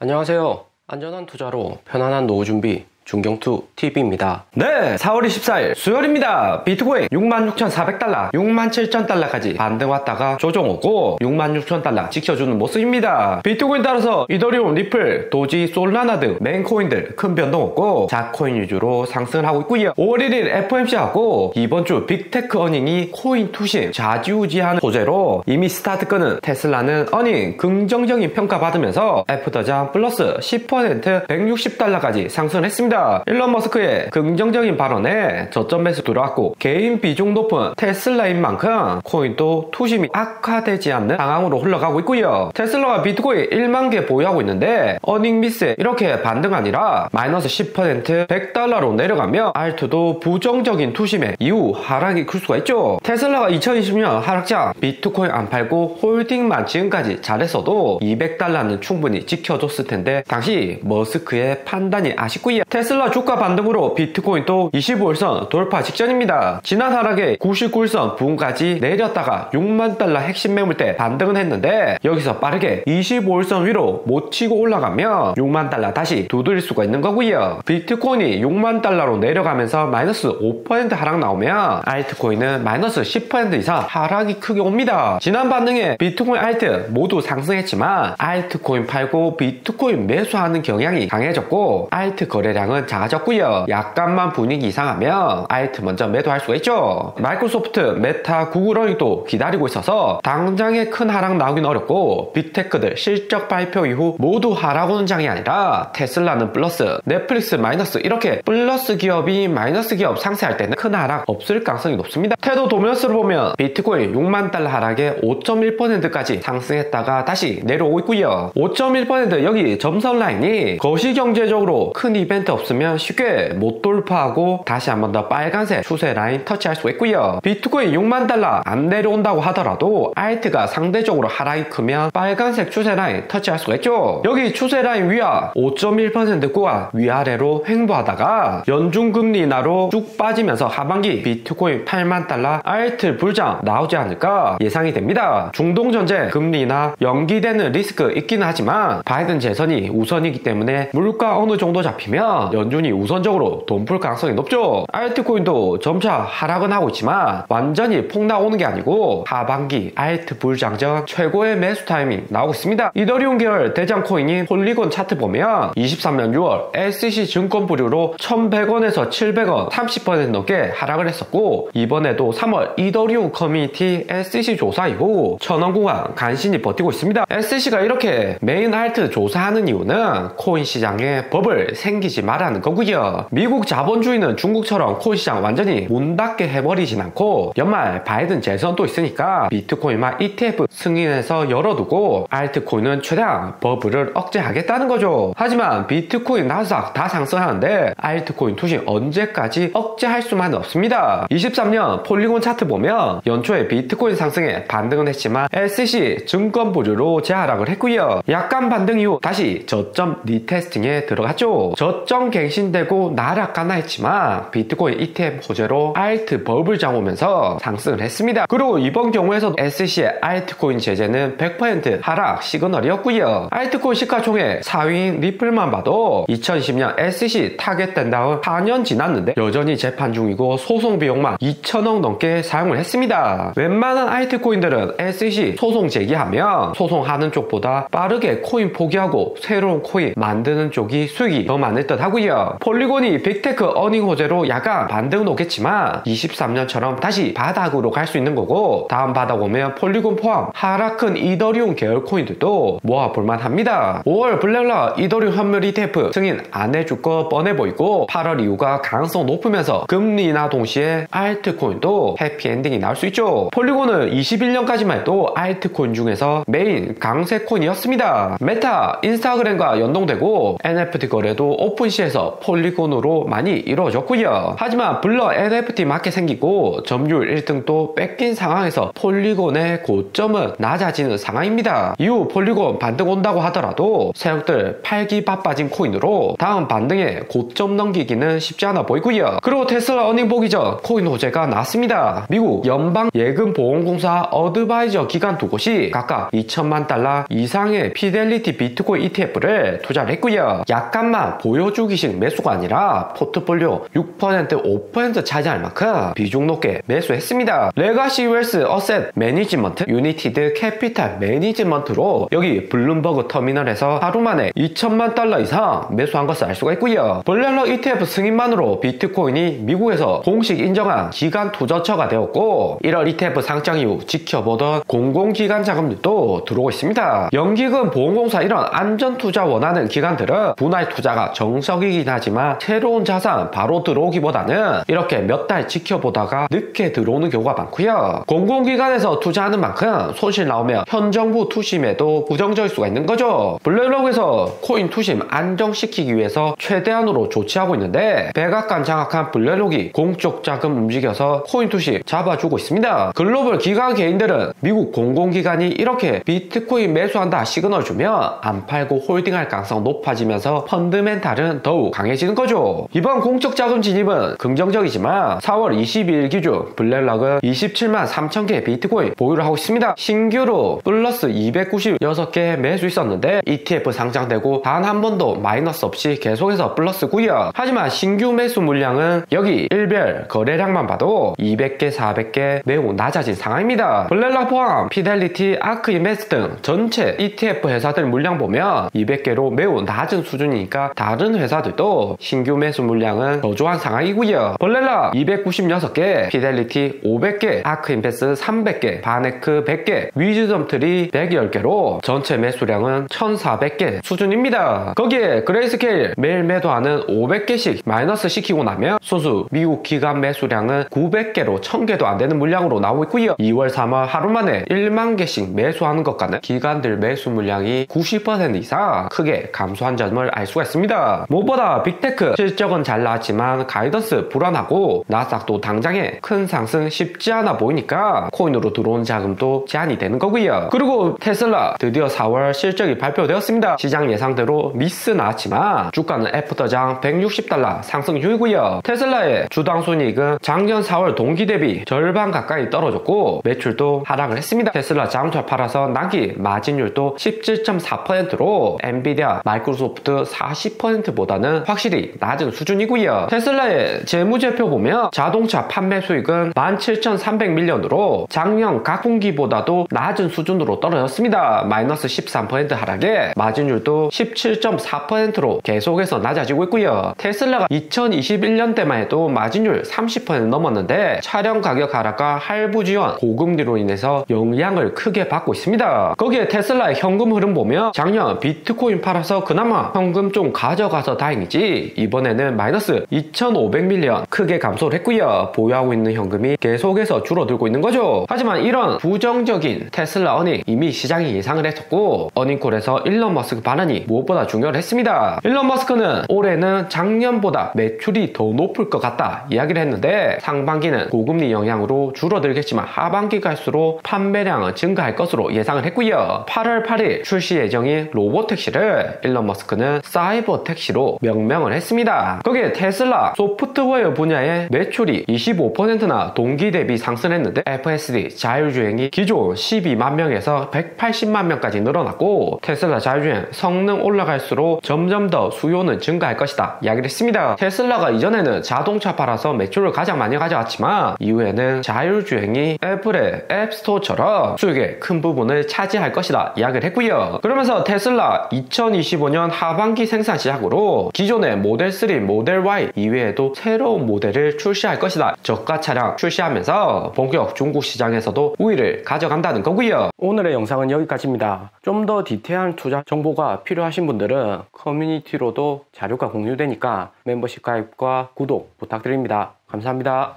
안녕하세요. 안전한 투자로 편안한 노후 준비 중경투 TV입니다. 네, 4월 24일 수요일입니다. 비트코인 66,400달러, 67,000달러까지 반등 왔다가 조정 오고 66,000달러 지켜주는 모습입니다. 비트코인 따라서 이더리움, 리플, 도지, 솔라나 등 메인 코인들 큰 변동 없고 자코인 위주로 상승을 하고 있고요. 5월 1일 FOMC하고 이번 주 빅테크 어닝이 코인 투심 좌지우지하는 소재로 이미 스타트 끄는 테슬라는 어닝 긍정적인 평가 받으면서 애프터장 플러스 10% 160달러까지 상승했습니다. 일론 머스크의 긍정적인 발언에 저점 매수 들어왔고 개인 비중 높은 테슬라인 만큼 코인도 투심이 악화되지 않는 상황으로 흘러가고 있고요. 테슬라가 비트코인 1만 개 보유하고 있는데 어닝 미스에 이렇게 반등 아니라 마이너스 10% 100달러로 내려가며 알트도 부정적인 투심에 이후 하락이 클 수가 있죠. 테슬라가 2020년 하락장 비트코인 안 팔고 홀딩만 지금까지 잘했어도 200달러는 충분히 지켜줬을 텐데 당시 머스크의 판단이 아쉽고요. 테슬라 주가 반등으로 비트코인도 25일선 돌파 직전입니다. 지난 하락에 99일선 부근까지 내렸다가 6만 달러 핵심 매물대 반등은 했는데 여기서 빠르게 25일선 위로 못 치고 올라가면 6만 달러 다시 두드릴 수가 있는 거고요. 비트코인이 6만 달러로 내려가면서 마이너스 5% 하락 나오면 알트코인은 마이너스 10% 이상 하락이 크게 옵니다. 지난 반등에 비트코인 알트 모두 상승했지만 알트코인 팔고 비트코인 매수하는 경향이 강해졌고 알트 거래량은 작아졌고요. 약간만 분위기 이상하면 알트 먼저 매도할 수가 있죠. 마이크로소프트, 메타, 구글 어닝도 기다리고 있어서 당장에 큰 하락 나오긴 어렵고 빅테크들 실적 발표 이후 모두 하락 오는 장이 아니라 테슬라는 플러스, 넷플릭스 마이너스 이렇게 플러스 기업이 마이너스 기업 상쇄할 때는 큰 하락 없을 가능성이 높습니다. 테도 도면스를 보면 비트코인 6만 달러 하락에 5.1%까지 상승했다가 다시 내려오고 있고요. 5.1% 여기 점선 라인이 거시경제적으로 큰 이벤트 없으면 쉽게 못 돌파하고 다시 한 번 더 빨간색 추세 라인 터치할 수가 있고요. 비트코인 6만 달러 안 내려온다고 하더라도 알트가 상대적으로 하락이 크면 빨간색 추세 라인 터치할 수가 있죠. 여기 추세 라인 위와 5.1% 구간 위아래로 횡보하다가 연준금리 인하로 쭉 빠지면서 하반기 비트코인 8만 달러 알트 불장 나오지 않을까 예상이 됩니다. 중동전쟁 금리 인하 연기되는 리스크 있기는 하지만 바이든 재선이 우선이기 때문에 물가 어느 정도 잡히면 연준이 우선적으로 돈 풀 가능성이 높죠. 알트코인도 점차 하락은 하고 있지만 완전히 폭락 오는 게 아니고 하반기 알트 불장전 최고의 매수 타이밍 나오고 있습니다. 이더리움 계열 대장 코인인 폴리곤 차트 보면 23년 6월 SEC 증권 부류로 1100원에서 700원 30% 넘게 하락을 했었고 이번에도 3월 이더리움 커뮤니티 SEC 조사 이후 1000원 구간 간신히 버티고 있습니다. SEC가 이렇게 메인 알트 조사하는 이유는 코인 시장에 버블 생기지 말라는 거고요. 미국 자본주의는 중국처럼 코인 시장 완전히 문 닫게 해버리진 않고 연말 바이든 재선도 있으니까 비트코인만 ETF 승인해서 열어두고 알트코인은 최대한 버블을 억제하겠다는 거죠. 하지만 비트코인, 나스닥 다 상승하는데 알트코인 투신 언제까지 억제할 수만은 없습니다. 23년 폴리곤 차트 보면 연초에 비트코인 상승에 반등은 했지만 SEC 증권 부류로 재하락을 했고요. 약간 반등 이후 다시 저점 리테스팅에 들어갔죠. 저점 갱신되고 나락가나 했지만 비트코인 ETF 호재로 알트 버블장 오면서 상승을 했습니다. 그리고 이번 경우에서도 SEC의 알트코인 제재는 100% 하락 시그널이었고요. 알트코인 시가총액 4위인 리플만 봐도 2020년 SEC 타겟된 다음 4년 지났는데 여전히 재판 중이고 소송 비용만 2천억 넘게 사용을 했습니다. 웬만한 알트코인들은 SEC 소송 제기하면 소송하는 쪽보다 빠르게 코인 포기하고 새로운 코인 만드는 쪽이 수익이 더 많을 듯 하고요. 폴리곤이 빅테크 어닝 호재로 약간 반등은 오겠지만 23년처럼 다시 바닥으로 갈 수 있는 거고 다음 바닥 오면 폴리곤 포함 하락 큰 이더리움 계열 코인들도 모아볼만 합니다. 5월 블랙락 이더리움 환물 ETF 승인 안 해줄 거 뻔해 보이고 8월 이후가 가능성 높으면서 금리 인하 동시에 알트코인도 해피엔딩이 나올 수 있죠. 폴리곤은 21년까지만 해도 알트코인 중에서 메인 강세 코인이었습니다. 메타, 인스타그램과 연동되고 NFT 거래도 오픈시에 전체에서 폴리곤으로 많이 이루어졌고요. 하지만 블러 NFT 마켓 생기고 점유율 1등도 뺏긴 상황에서 폴리곤의 고점은 낮아지는 상황입니다. 이후 폴리곤 반등 온다고 하더라도 세력들 팔기 바빠진 코인으로 다음 반등에 고점 넘기기는 쉽지 않아 보이고요. 그리고 테슬라 어닝 보기 전 코인 호재가 나왔습니다. 미국 연방예금보험공사 어드바이저 기관 두 곳이 각각 2천만 달러 이상의 피델리티 비트코인 ETF를 투자를 했고요. 약간만 보여주기식 매수가 아니라 포트폴리오 6%, 5% 차지할 만큼 비중 높게 매수했습니다. 레가시 웰스 어셋 매니지먼트 유니티드 캐피탈 매니지먼트로 여기 블룸버그 터미널에서 하루 만에 2천만 달러 이상 매수한 것을 알 수가 있고요. 블랙락 ETF 승인만으로 비트코인이 미국에서 공식 인정한 기관 투자처가 되었고 1월 ETF 상장 이후 지켜보던 공공기관 자금들도 들어오고 있습니다. 연기금 보험공사 이런 안전투자 원하는 기관들은 분할 투자가 정석이긴 하지만 새로운 자산 바로 들어오기보다는 이렇게 몇 달 지켜보다가 늦게 들어오는 경우가 많고요. 공공기관에서 투자하는 만큼 손실 나오면 현 정부 투심에도 부정적일 수가 있는 거죠. 블랙록에서 코인 투심 안정시키기 위해서 최대한으로 조치하고 있는데 백악관 장악한 블랙록이 공적 자금 움직여서 코인 투심 잡아주고 있습니다. 글로벌 기관 개인들은 미국 공공기관이 이렇게 비트코인 매수한다 시그널 주면 안 팔고 홀딩할 가능성 높아지면서 펀드멘탈은 더욱 강해지는 거죠. 이번 공적 자금 진입은 긍정적이지만 4월 22일 기준 블랙락은 27만 3천 개의 비트코인 보유를 하고 있습니다. 신규로 플러스 296개 매수 있었는데 ETF 상장되고 단 한 번도 마이너스 없이 계속해서 플러스고요. 하지만 신규 매수 물량은 여기 일별 거래량만 봐도 200개, 400개 매우 낮아진 상황입니다. 블랙락 포함 피델리티, 아크인베스트 등 전체 ETF 회사들 물량 보면 200개로 매우 낮은 수준이니까 다른 회사들도 신규 매수 물량은 저조한 상황이고요. 블랙락 296개, 피델리티 500개, 아크인베스트 300개, 바네크 100개, 위즈덤트리 110개로 전체 매수량은 1400개 수준입니다. 거기에 그레이스케일 매일 매도하는 500개씩 마이너스 시키고 나면 소수 미국 기관 매수량은 900개로 1000개도 안 되는 물량으로 나오고 있고요. 2월, 3월 하루 만에 1만 개씩 매수하는 것과는 기관들 매수 물량이 90% 이상 크게 감소한 점을 알 수가 있습니다. 무엇보다 빅테크 실적은 잘 나왔지만 가이던스 불안하고 나스닥도 당장에 큰 상승 쉽지 않아 보이니까 코인으로 들어온 자금도 제한이 되는 거고요. 그리고 테슬라 드디어 4월 실적이 발표되었습니다. 시장 예상대로 미스 나왔지만 주가는 애프터장 160달러 상승 중이고요. 테슬라의 주당 순이익은 작년 4월 동기 대비 절반 가까이 떨어졌고 매출도 하락을 했습니다. 테슬라 자동차 팔아서 나기 마진율도 17.4%로 엔비디아, 마이크로소프트 40%보다는 확실히 낮은 수준이고요. 테슬라의 재무제표 보면 자동차 판매 수익은 17,300밀리언으로 작년 각 분기보다도 낮은 수준으로 떨어졌습니다. 마이너스 13% 하락에 마진율도 17.4%로 계속해서 낮아지고 있고요. 테슬라가 2021년대만 해도 마진율 30% 넘었는데 차량 가격 하락과 할부 지원, 고금리로 인해서 영향을 크게 받고 있습니다. 거기에 테슬라의 현금 흐름 보면 작년 비트코인 팔아서 그나마 현금 좀 가져가서 다행이지 이번에는 마이너스 2,500밀리언 크게 감소를 했고요. 보유하고 있는 현금이 계속해서 줄어들고 있는 거죠. 하지만 이런 부정적인 테슬라 어닝 이미 시장이 예상을 했었고 어닝콜에서 일론 머스크 발언이 무엇보다 중요를 했습니다. 일론 머스크는 올해는 작년보다 매출이 더 높을 것 같다 이야기를 했는데 상반기는 고금리 영향으로 줄어들겠지만 하반기 갈수록 판매량은 증가할 것으로 예상을 했고요. 8월 8일 출시 예정인 로보택시를 일론 머스크는 사이버 택시로 명명을 했습니다. 거기에 테슬라 소프트웨어 분야의 매출이 25%나 동기 대비 상승했는데 FSD 자율주행이 기존 12만 명에서 180만 명까지 늘어났고 테슬라 자율주행 성능 올라갈수록 점점 더 수요는 증가할 것이다 이야기를 했습니다. 테슬라가 이전에는 자동차 팔아서 매출을 가장 많이 가져왔지만 이후에는 자율주행이 애플의 앱스토어처럼 수익의 큰 부분을 차지할 것이다 이야기를 했고요. 그러면서 테슬라 2025년 하반기 생산 시작으로 기존의 모델 3, 모델 Y 이외에도 새로운 모델을 출시할 것이다. 저가 차량 출시하면서 본격 중국 시장에서도 우위를 가져간다는 거고요. 오늘의 영상은 여기까지입니다. 좀 더 디테일한 투자 정보가 필요하신 분들은 커뮤니티로도 자료가 공유되니까 멤버십 가입과 구독 부탁드립니다. 감사합니다.